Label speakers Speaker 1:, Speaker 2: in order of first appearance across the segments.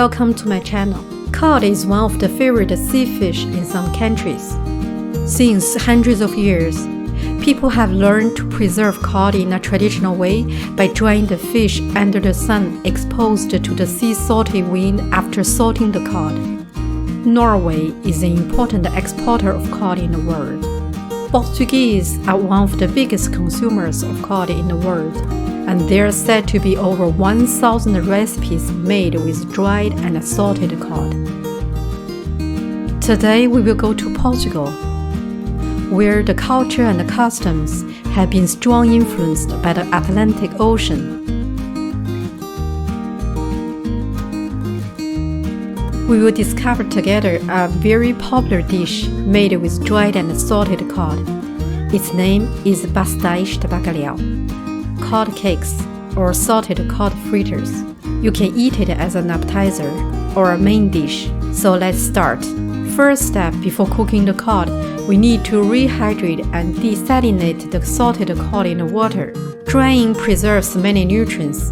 Speaker 1: Welcome to my channel. Cod is one of the favorite sea fish in some countries. Since hundreds of years, people have learned to preserve cod in a traditional way by drying the fish under the sun exposed to the sea salty wind after salting the cod. Norway is an important exporter of cod in the world. Portuguese are one of the biggest consumers of cod in the world, and there are said to be over 1,000 recipes made with dried and salted cod. Today we will go to Portugal, where the culture and the customs have been strongly influenced by the Atlantic Ocean. We will discover together a very popular dish made with dried and salted cod. Its name is Pasteis de Bacalhau, cod cakes or salted cod fritters. You can eat it as an appetizer or a main dish. So let's start. First step before cooking the cod, we need to rehydrate and desalinate the salted cod in the water. Drying preserves many nutrients,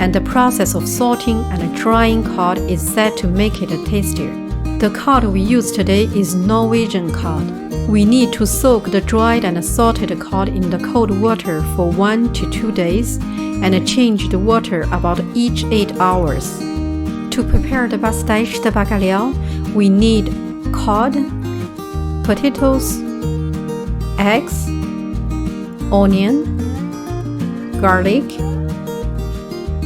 Speaker 1: and the process of salting and drying cod is said to make it tastier. The cod we use today is Norwegian cod. We need to soak the dried and salted cod in the cold water for 1 to 2 days and change the water about each 8 hours. To prepare the Pasteis de Bacalhau, we need cod, potatoes, eggs, onion, garlic.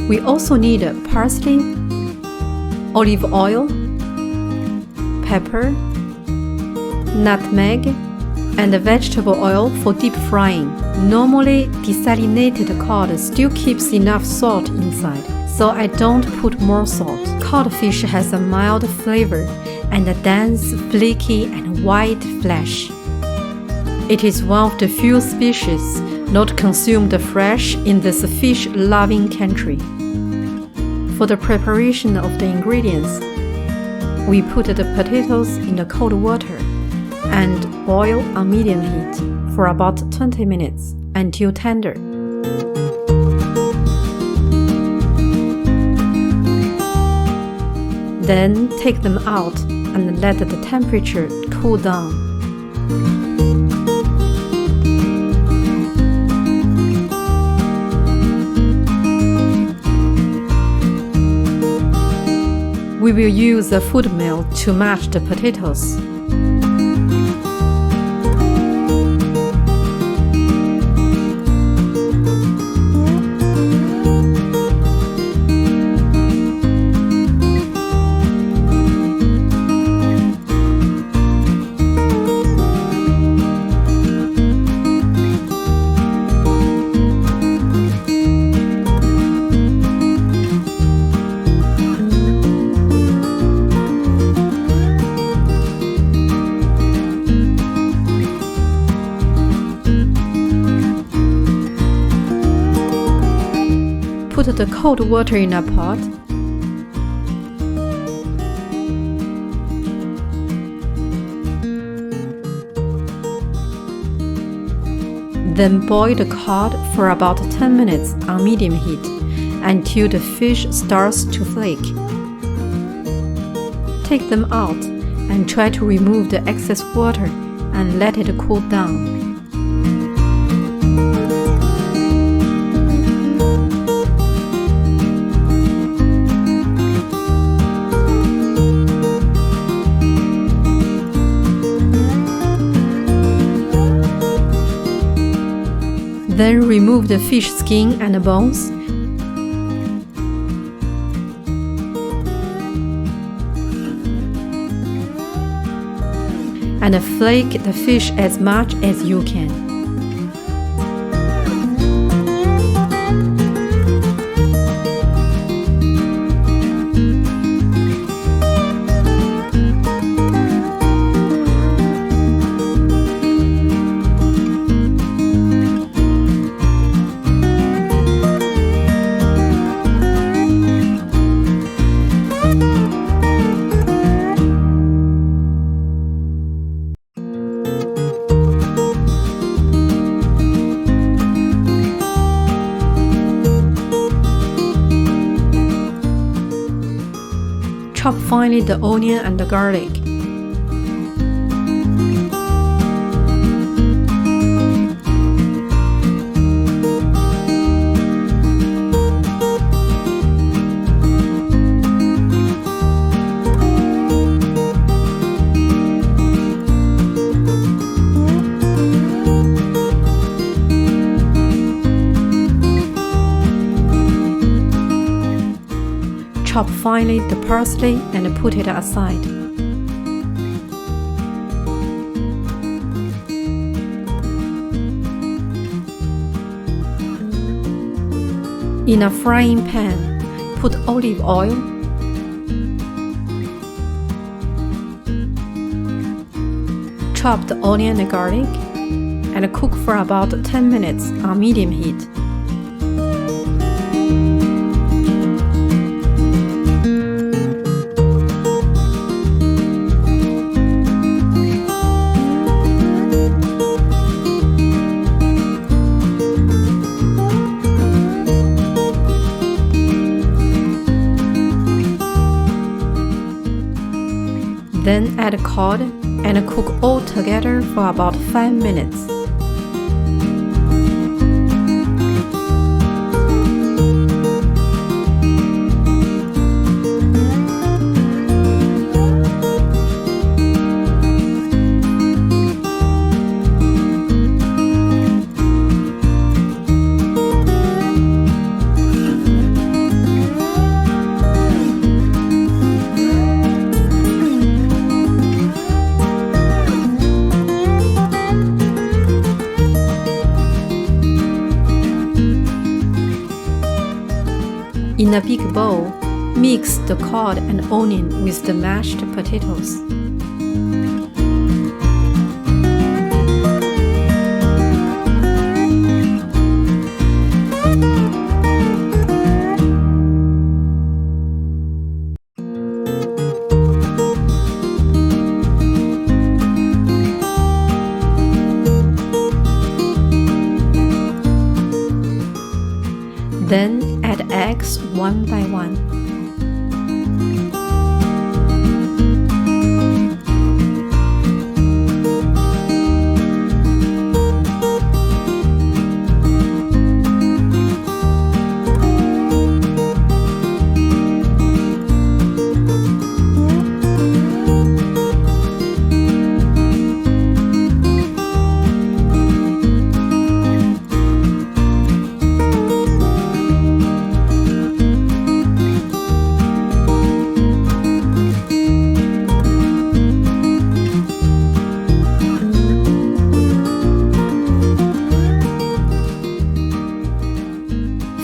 Speaker 1: We also need parsley, olive oil, pepper, nutmeg, and vegetable oil for deep frying. Normally, desalinated cod still keeps enough salt inside, so I don't put more salt. Codfish has a mild flavor and a dense, flaky, and white flesh. It is one of the few species not consumed fresh in this fish-loving country. For the preparation of the ingredients, we put the potatoes in the cold water and boil on medium heat for about 20 minutes until tender. Then take them out and let the temperature cool down. We will use a food mill to mash the potatoes. Put the cold water in a pot. Then boil the cod for about 10 minutes on medium heat until the fish starts to flake. Take them out and try to remove the excess water and let it cool down. Then remove the fish skin and the bones. And flake the fish as much as you can. Chop finely the onion and the garlic. Chop finely the parsley and put it aside. In a frying pan, put olive oil, chop the onion and garlic, and cook for about 10 minutes on medium heat. Then add cod and cook all together for about 5 minutes. In a big bowl, mix the cod and onion with the mashed potatoes. Then add eggs one by one.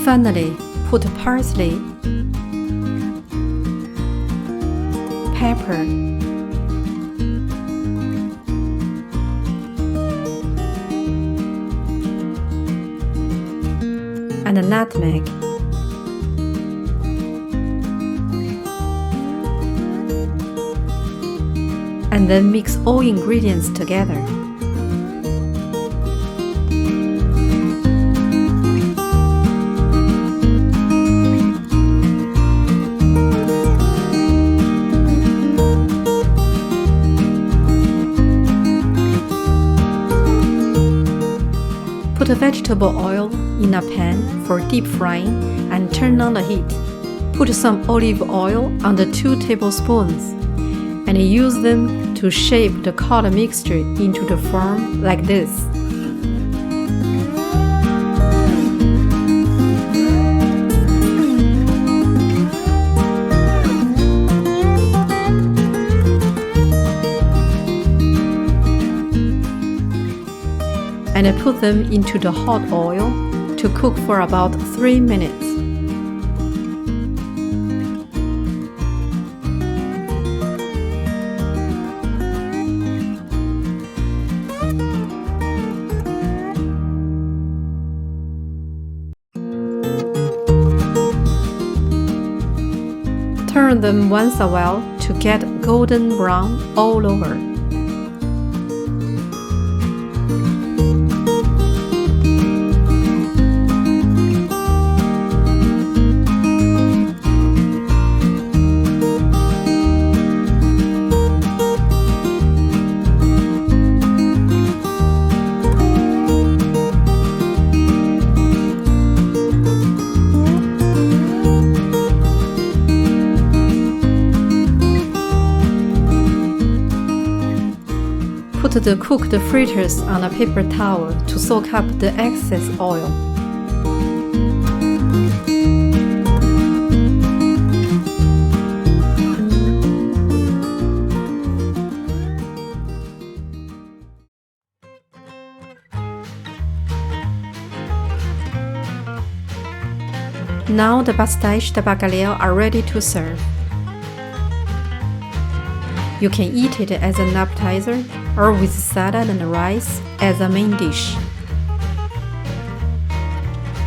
Speaker 1: Finally, put parsley, pepper, and a nutmeg. And then mix all ingredients together. Put vegetable oil in a pan for deep frying and turn on the heat. Put some olive oil on the 2 tablespoons and use them to shape the cod mixture into the form like this. And put them into the hot oil to cook for about 3 minutes. Turn them once a while to get golden brown all over. Put the cooked fritters on a paper towel to soak up the excess oil. Now the Pasteis de Bacalhau are ready to serve. You can eat it as an appetizer or with salad and rice as a main dish.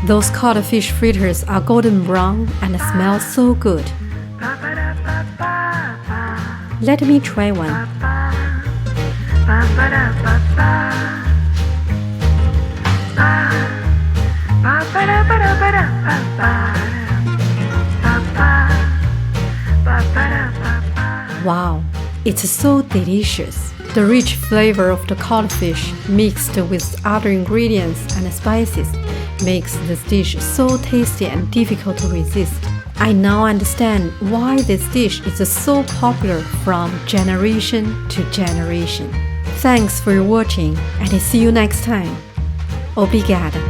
Speaker 1: Those codfish fritters are golden brown and smell so good. Let me try one. Wow, it's so delicious. The rich flavor of the codfish mixed with other ingredients and spices makes this dish so tasty and difficult to resist. I now understand why this dish is so popular from generation to generation. Thanks for watching and see you next time. Obrigada.